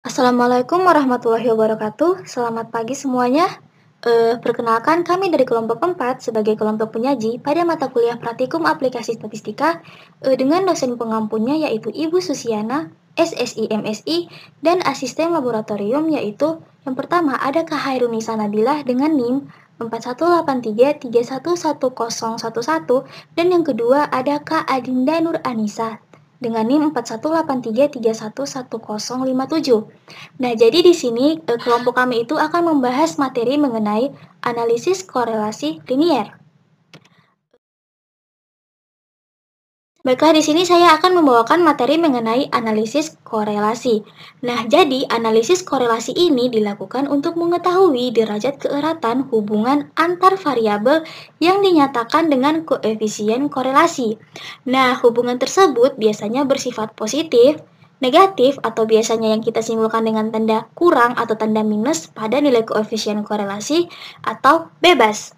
Assalamualaikum warahmatullahi wabarakatuh. Selamat pagi semuanya. Perkenalkan kami dari kelompok 4 sebagai kelompok penyaji pada mata kuliah Praktikum Aplikasi Statistika dengan dosen pengampunnya yaitu Ibu Susiana, SSI MSI, dan asisten laboratorium yaitu yang pertama ada Kak Hairunisa Nabilah dengan NIM 4183311011 dan yang kedua ada Kak Adinda Nur Anissa dengan NIM 4183311057. Nah, jadi di sini kelompok kami itu akan membahas materi mengenai analisis korelasi linier. Baiklah, di sini saya akan membawakan materi mengenai analisis korelasi. Nah, jadi analisis korelasi ini dilakukan untuk mengetahui derajat keeratan hubungan antar variabel yang dinyatakan dengan koefisien korelasi. Nah, hubungan tersebut biasanya bersifat positif, negatif, atau biasanya yang kita simpulkan dengan tanda kurang atau tanda minus pada nilai koefisien korelasi atau bebas.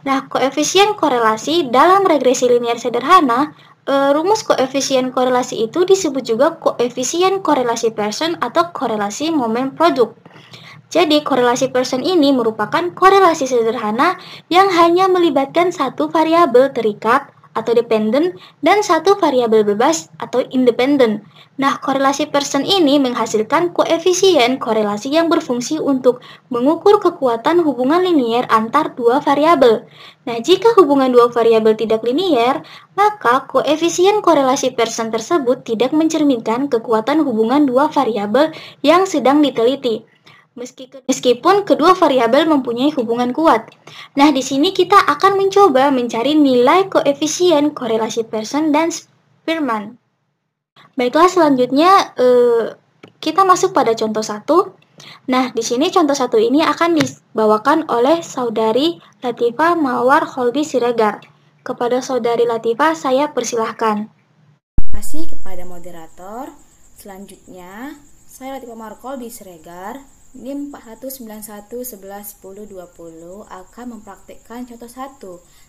Nah, koefisien korelasi dalam regresi linier sederhana, rumus koefisien korelasi itu disebut juga koefisien korelasi Pearson atau korelasi momen produk. Jadi, korelasi Pearson ini merupakan korelasi sederhana yang hanya melibatkan satu variabel terikat atau dependent dan satu variabel bebas atau independent. Nah, korelasi Pearson ini menghasilkan koefisien korelasi yang berfungsi untuk mengukur kekuatan hubungan linier antar dua variabel. Nah, jika hubungan dua variabel tidak linier, maka koefisien korelasi Pearson tersebut tidak mencerminkan kekuatan hubungan dua variabel yang sedang diteliti. Meskipun kedua variabel mempunyai hubungan kuat. Nah, di sini kita akan mencoba mencari nilai koefisien korelasi Pearson dan Spearman. Baiklah, selanjutnya kita masuk pada contoh 1. Nah, di sini contoh 1 ini akan dibawakan oleh Saudari Latifah Mawar Holbi Siregar. Kepada Saudari Latifah, saya persilahkan. Terima kasih kepada moderator. Selanjutnya, saya Latifah Mawar Holbi Siregar, NIM 4191111020 akan mempraktikkan contoh 1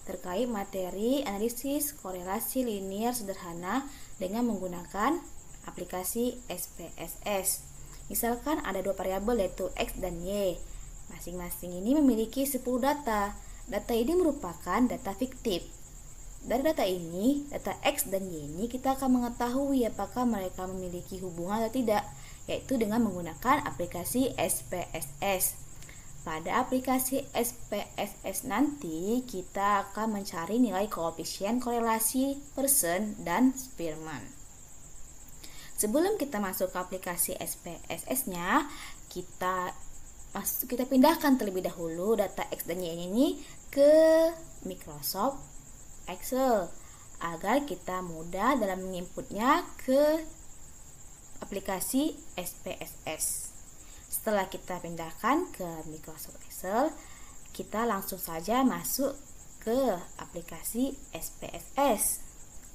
terkait materi analisis korelasi linier sederhana dengan menggunakan aplikasi SPSS. Misalkan ada dua variabel yaitu X dan Y. Masing-masing ini memiliki 10 data. Data ini merupakan data fiktif. Dari data ini, data X dan Y ini kita akan mengetahui apakah mereka memiliki hubungan atau tidak, yaitu dengan menggunakan aplikasi SPSS. Pada aplikasi SPSS nanti kita akan mencari nilai koefisien korelasi Pearson dan Spearman. Sebelum kita masuk ke aplikasi SPSS-nya, kita pindahkan terlebih dahulu data X dan Y ini ke Microsoft Excel agar kita mudah dalam menginputnya ke aplikasi SPSS. Setelah kita pindahkan ke Microsoft Excel, kita langsung saja masuk ke aplikasi SPSS.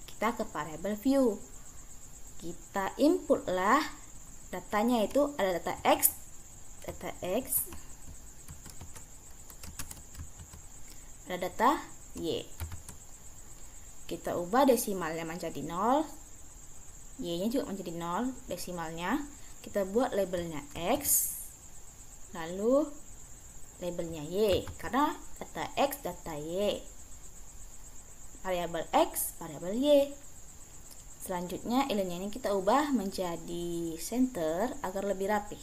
Kita ke variable view. Kita inputlah datanya, itu ada data X, ada data Y. Kita ubah desimalnya menjadi 0, Y-nya juga menjadi 0 desimalnya. Kita buat labelnya X, lalu labelnya Y, karena data X, data Y, variabel X, variabel Y. Selanjutnya elennya ini kita ubah menjadi center agar lebih rapi.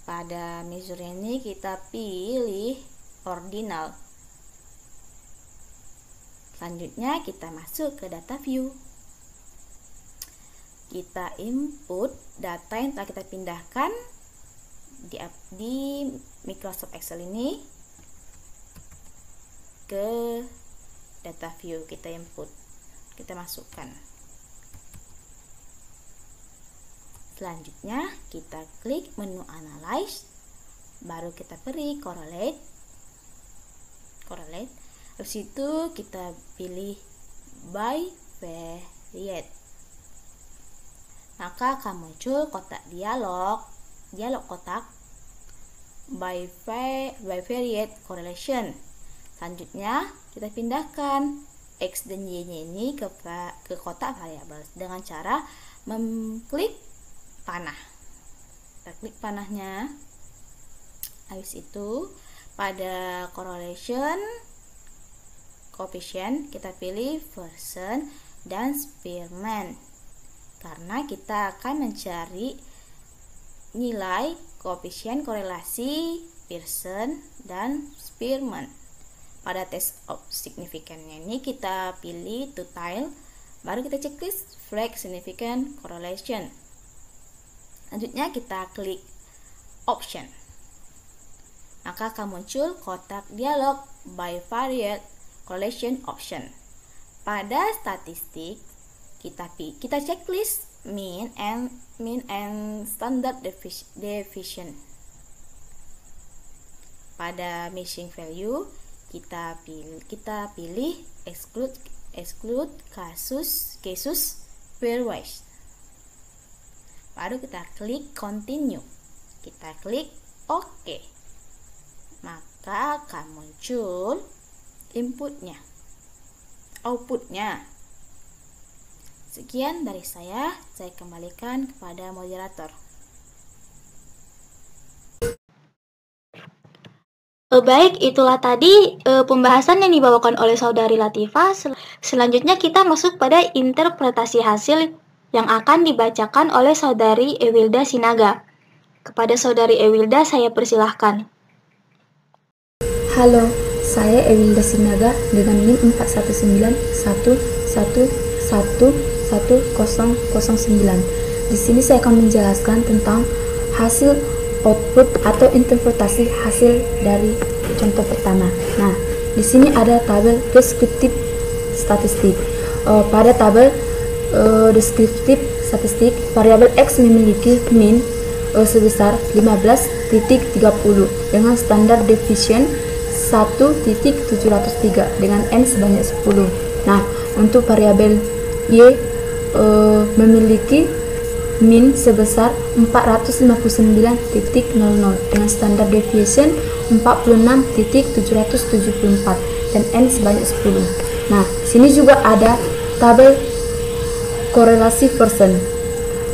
Pada measure ini kita pilih ordinal. Selanjutnya kita masuk ke data view. Kita input data yang telah kita pindahkan di Microsoft Excel ini ke data view. Kita input, kita masukkan. Selanjutnya kita klik menu analyze, baru kita pilih correlate. Habis itu kita pilih by variate. Maka akan muncul kotak dialog kotak by variate correlation. Selanjutnya kita pindahkan X dan Y-nya ini ke kotak variabel dengan cara mengklik panah. Kita klik panahnya. Habis itu pada correlation coefficient kita pilih Pearson dan Spearman, karena kita akan mencari nilai koefisien korelasi Pearson dan Spearman. Pada test of significance ini kita pilih to tile, baru kita checklist flag significant correlation. Selanjutnya kita klik option, maka akan muncul kotak dialog bivariate correlation option. Pada statistik kita checklist mean and standard deviation. Pada missing value kita pilih exclude casus pairwise. Baru kita klik continue. Kita klik OK. Maka akan muncul outputnya. Sekian dari saya kembalikan kepada moderator. Baik, itulah tadi pembahasan yang dibawakan oleh Saudari Latifah. Selanjutnya kita masuk pada interpretasi hasil yang akan dibacakan oleh Saudari Ewilda Sinaga. Kepada Saudari Ewilda, saya persilahkan. Halo, saya Ewilda Sinaga dengan NIM 41911111009. Di sini saya akan menjelaskan tentang hasil output atau interpretasi hasil dari contoh pertama. Nah, di sini ada tabel deskriptif statistik. Pada tabel deskriptif statistik, variabel X memiliki min sebesar 15,30 dengan standar deviation 1,703 dengan N sebanyak 10. Nah, untuk variabel Y memiliki min sebesar 459,00 dengan standar deviation 46,774 dan N sebanyak 10. Nah, sini juga ada tabel korelasi Pearson.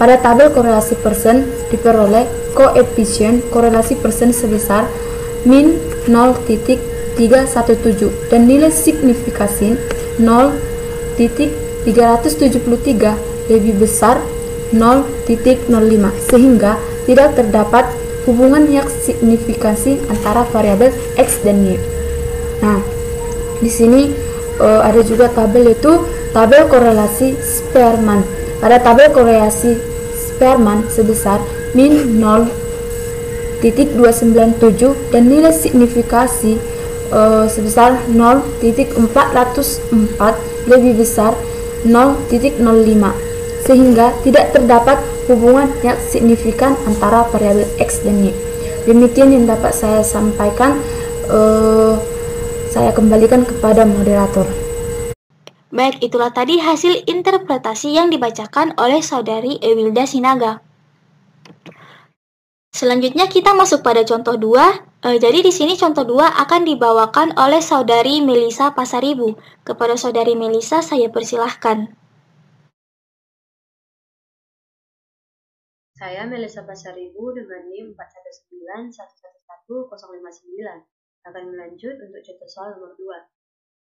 Pada tabel korelasi Pearson diperoleh koefisien korelasi Pearson sebesar min 0,317 dan nilai signifikasi 0,373 lebih besar 0,05, sehingga tidak terdapat hubungan yang signifikasi antara variabel X dan Y. Nah, di sini ada juga tabel, yaitu tabel korelasi Spearman. Pada tabel korelasi Spearman sebesar min 0,297 dan nilai signifikasi sebesar 0,404 lebih besar 0,05, sehingga tidak terdapat hubungan yang signifikan antara variabel X dan Y. Demikian yang dapat saya sampaikan. Saya kembalikan kepada moderator. Baik, itulah tadi hasil interpretasi yang dibacakan oleh Saudari Ewilda Sinaga. Selanjutnya kita masuk pada contoh 2. Jadi di sini contoh 2 akan dibawakan oleh Saudari Melisa Pasaribu. Kepada Saudari Melisa saya persilahkan. Saya Melisa Pasaribu dengan NIM 419111059 akan melanjut untuk contoh soal nomor 2.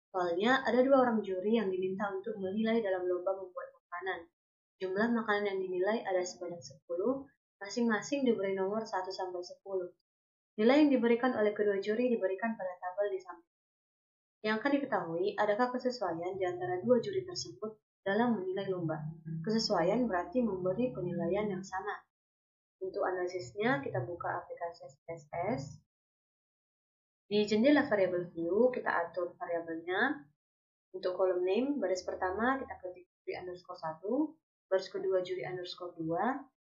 Soalnya ada 2 orang juri yang diminta untuk menilai dalam lomba membuat makanan. Jumlah makanan yang dinilai ada sebanyak 10, masing-masing diberi nomor 1 sampai 10. Nilai yang diberikan oleh kedua juri diberikan pada tabel di samping. Yang akan diketahui, adakah kesesuaian di antara 2 juri tersebut dalam menilai lomba. Kesesuaian berarti memberi penilaian yang sama. Untuk analisisnya, kita buka aplikasi SPSS. Di jendela variable view, kita atur variabelnya. Untuk kolom name, baris pertama kita ketik juri underscore 1, baris kedua juri underscore 2,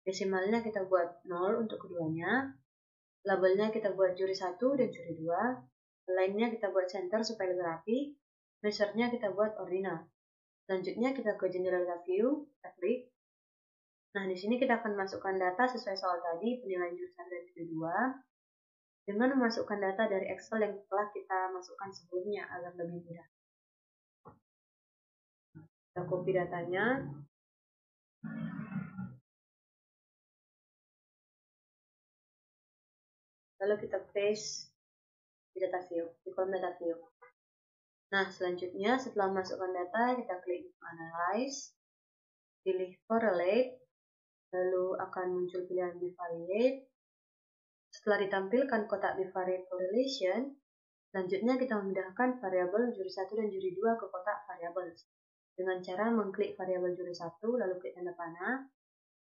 desimalnya kita buat 0 untuk keduanya, labelnya kita buat juri 1 dan juri 2, lainnya kita buat center supaya lebih rapi, measure-nya kita buat ordinal. Selanjutnya kita ke jendela view, kita klik. Nah, di sini kita akan masukkan data sesuai soal tadi, penilaian jurusan dan juri 2, dengan memasukkan data dari Excel yang telah kita masukkan sebelumnya agar lebih mudah. Kita copy datanya. Lalu kita paste di data view, di kolom data view. Nah, selanjutnya setelah masukkan data, kita klik Analyze, pilih Correlate, lalu akan muncul pilihan Bivariate. Setelah ditampilkan kotak Bivariate Correlation, selanjutnya kita memindahkan variabel juri 1 dan juri 2 ke kotak Variables. Dengan cara mengklik variabel juri 1, lalu klik tanda panah,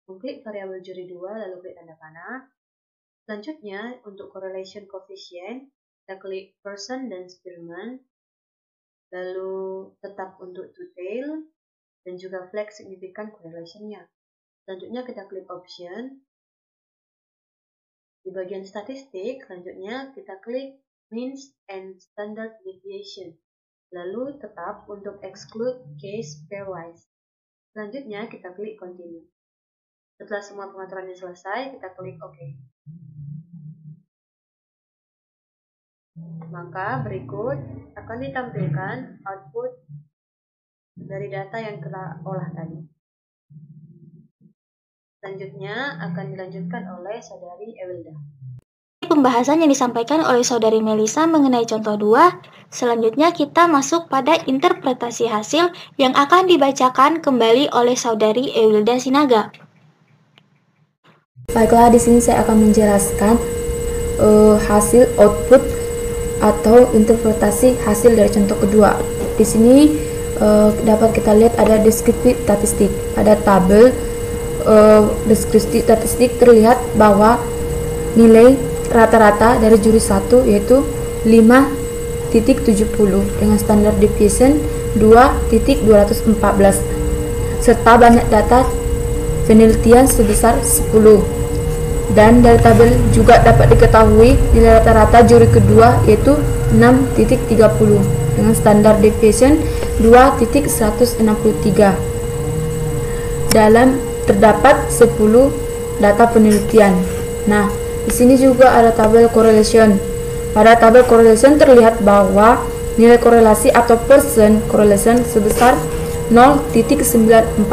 mengklik variabel juri 2, lalu klik tanda panah. Selanjutnya, untuk Correlation Coefficient, kita klik Person dan Spearman, lalu tetap untuk two-tail, dan juga flag significant correlation-nya. Selanjutnya kita klik Option. Di bagian statistik, selanjutnya kita klik Means and Standard Deviation. Lalu tetap untuk exclude case pairwise. Selanjutnya kita klik Continue. Setelah semua pengaturannya selesai, kita klik OK. Maka berikut akan ditampilkan output dari data yang kita olah tadi. Selanjutnya akan dilanjutkan oleh Saudari Ewilda. Pembahasan yang disampaikan oleh Saudari Melisa mengenai contoh 2. Selanjutnya kita masuk pada interpretasi hasil yang akan dibacakan kembali oleh Saudari Ewilda Sinaga. Baiklah, di sini saya akan menjelaskan hasil output atau interpretasi hasil dari contoh kedua. Di sini dapat kita lihat ada deskripsi statistik. Pada tabel deskripsi statistik terlihat bahwa nilai rata-rata dari juri 1 yaitu 5.70 dengan standar deviation 2.214 serta banyak data penelitian sebesar 10. Dan dari tabel juga dapat diketahui nilai rata-rata juri kedua yaitu 6.30 dengan standar deviation 2.163. Dalam terdapat 10 data penelitian. Nah, di sini juga ada tabel correlation. Pada tabel correlation terlihat bahwa nilai korelasi atau percent correlation sebesar 0.949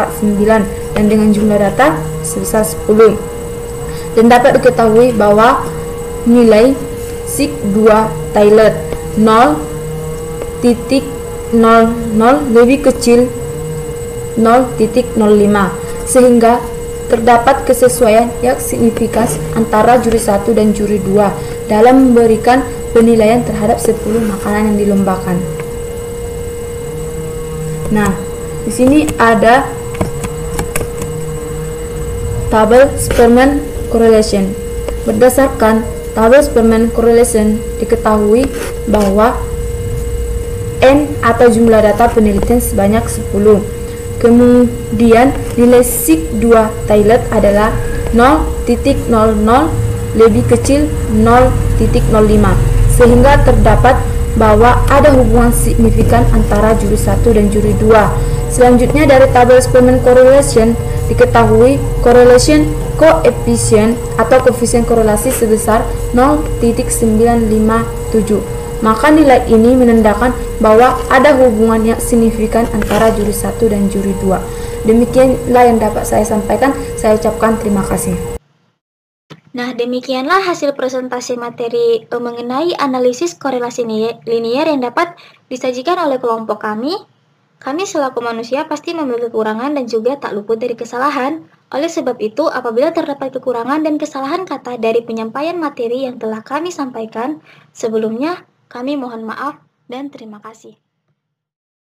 dan dengan jumlah data sebesar 10. Dan dapat diketahui bahwa nilai sig2 Taylor 0.00 lebih kecil 0.05 sehingga terdapat kesesuaian yang signifikan antara juri 1 dan juri 2 dalam memberikan penilaian terhadap 10 makanan yang dilombakan. Nah, di sini ada tabel Spearman Correlation. Berdasarkan tabel Spearman Correlation diketahui bahwa N atau jumlah data penelitian sebanyak 10. Kemudian nilai sig2 Taylor adalah 0.00 lebih kecil 0.05 sehingga terdapat bahwa ada hubungan signifikan antara juri 1 dan juri 2. Selanjutnya dari tabel Spearman Correlation diketahui correlation coefficient atau koefisien korelasi sebesar 0.957. Maka nilai ini menandakan bahwa ada hubungan yang signifikan antara juri 1 dan juri 2. Demikianlah yang dapat saya sampaikan. Saya ucapkan terima kasih. Nah, demikianlah hasil presentasi materi mengenai analisis korelasi linier yang dapat disajikan oleh kelompok kami. Kami selaku manusia pasti memiliki kekurangan dan juga tak luput dari kesalahan. Oleh sebab itu, apabila terdapat kekurangan dan kesalahan kata dari penyampaian materi yang telah kami sampaikan sebelumnya, kami mohon maaf dan terima kasih.